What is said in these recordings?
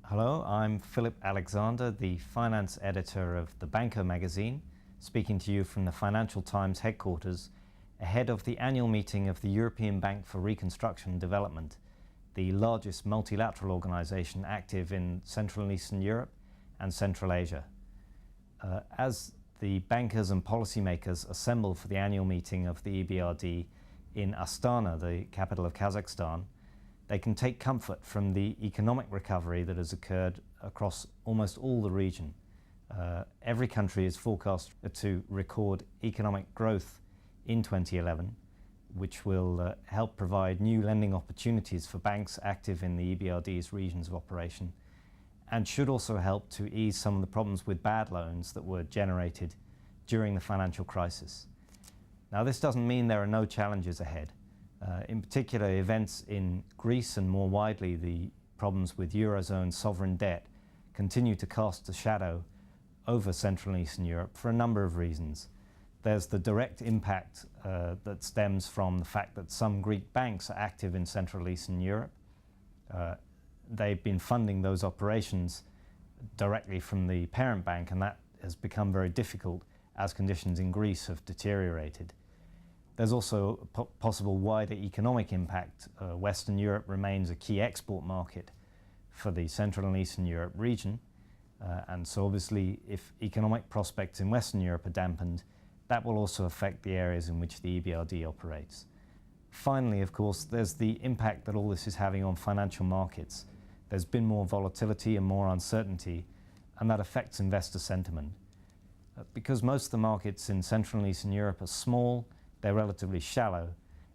Hello, I'm Philip Alexander, the finance editor of The Banker magazine, speaking to you from the Financial Times headquarters ahead of the annual meeting of the European Bank for Reconstruction and Development, the largest multilateral organisation active in Central and Eastern Europe and Central Asia. As the bankers and policymakers assemble for the annual meeting of the EBRD in Astana, the capital of Kazakhstan, they can take comfort from the economic recovery that has occurred across almost all the region. Every country is forecast to record economic growth in 2011, which will help provide new lending opportunities for banks active in the EBRD's regions of operation, and should also help to ease some of the problems with bad loans that were generated during the financial crisis. Now, this doesn't mean there are no challenges ahead. In particular, events in Greece and more widely the problems with Eurozone sovereign debt continue to cast a shadow over Central and Eastern Europe for a number of reasons. There's the direct impact that stems from the fact that some Greek banks are active in Central and Eastern Europe. They've been funding those operations directly from the parent bank, and that has become very difficult as conditions in Greece have deteriorated. There's also a possible wider economic impact. Western Europe remains a key export market for the Central and Eastern Europe region. And so obviously if economic prospects in Western Europe are dampened, that will also affect the areas in which the EBRD operates. Finally, of course, there's the impact that all this is having on financial markets. There's been more volatility and more uncertainty, and that affects investor sentiment. Because most of the markets in Central and Eastern Europe are small, they're relatively shallow,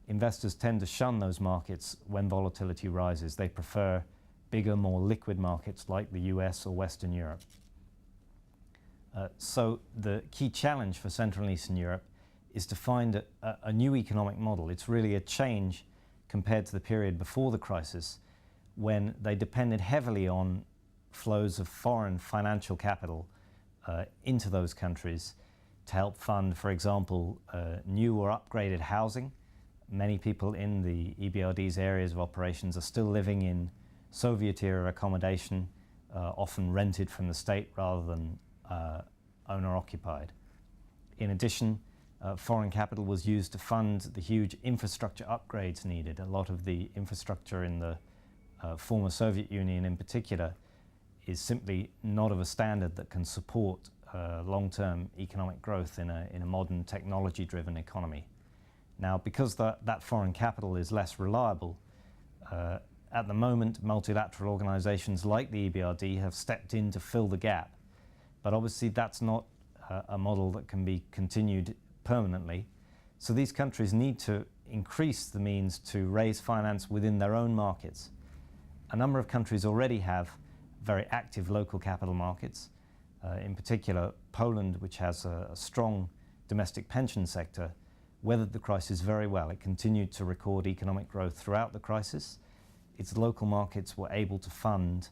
investors tend to shun those markets when volatility rises. They prefer bigger, more liquid markets like the US or Western Europe. So the key challenge for Central and Eastern Europe is to find a new economic model. It's really a change compared to the period before the crisis, when they depended heavily on flows of foreign financial capital into those countries to help fund, for example, new or upgraded housing. Many people in the EBRD's areas of operations are still living in Soviet-era accommodation, often rented from the state rather than owner-occupied. In addition, foreign capital was used to fund the huge infrastructure upgrades needed. A lot of the infrastructure in the former Soviet Union in particular is simply not of a standard that can support long-term economic growth in a modern technology-driven economy. Now, because that foreign capital is less reliable, at the moment multilateral organizations like the EBRD have stepped in to fill the gap. But obviously that's not a model that can be continued permanently. So these countries need to increase the means to raise finance within their own markets. A number of countries already have very active local capital markets. In particular, Poland, which has a strong domestic pension sector, weathered the crisis very well. It continued to record economic growth throughout the crisis. Its local markets were able to fund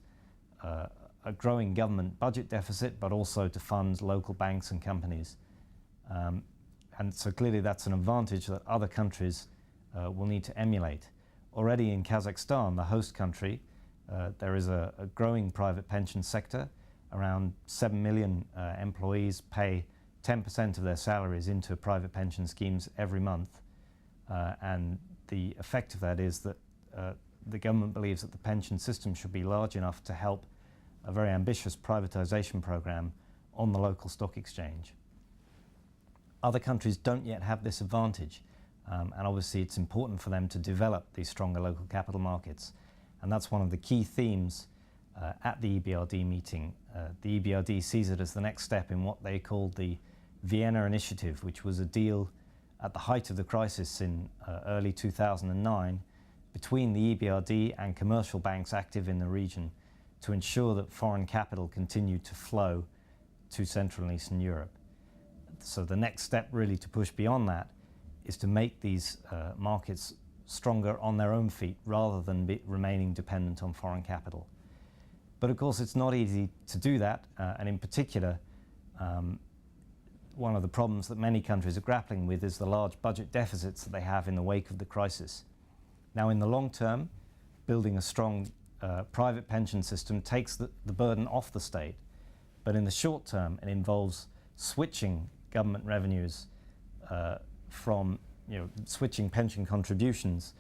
a growing government budget deficit, but also to fund local banks and companies. And so clearly that's an advantage that other countries will need to emulate. Already in Kazakhstan, the host country, there is a growing private pension sector. Around 7 million employees pay 10% of their salaries into private pension schemes every month. And the effect of that is that the government believes that the pension system should be large enough to help a very ambitious privatization program on the local stock exchange. Other countries don't yet have this advantage, and obviously it's important for them to develop these stronger local capital markets. And that's one of the key themes at the EBRD meeting. The EBRD sees it as the next step in what they called the Vienna Initiative, which was a deal at the height of the crisis in early 2009 between the EBRD and commercial banks active in the region to ensure that foreign capital continued to flow to Central and Eastern Europe. So the next step really to push beyond that is to make these markets stronger on their own feet rather than remaining dependent on foreign capital. But of course it's not easy to do that, and in particular one of the problems that many countries are grappling with is the large budget deficits that they have in the wake of the crisis. Now, in the long term, building a strong private pension system takes the burden off the state. But in the short term, it involves switching government revenues switching pension contributions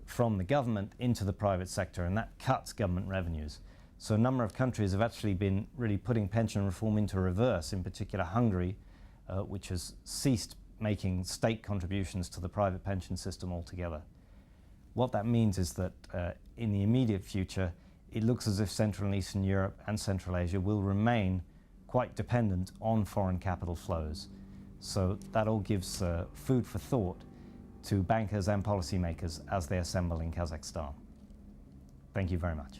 from the government into the private sector, and that cuts government revenues. So a number of countries have actually been really putting pension reform into reverse, in particular Hungary, which has ceased making state contributions to the private pension system altogether. What that means is that in the immediate future, it looks as if Central and Eastern Europe and Central Asia will remain quite dependent on foreign capital flows. So that all gives food for thought to bankers and policymakers as they assemble in Kazakhstan. Thank you very much.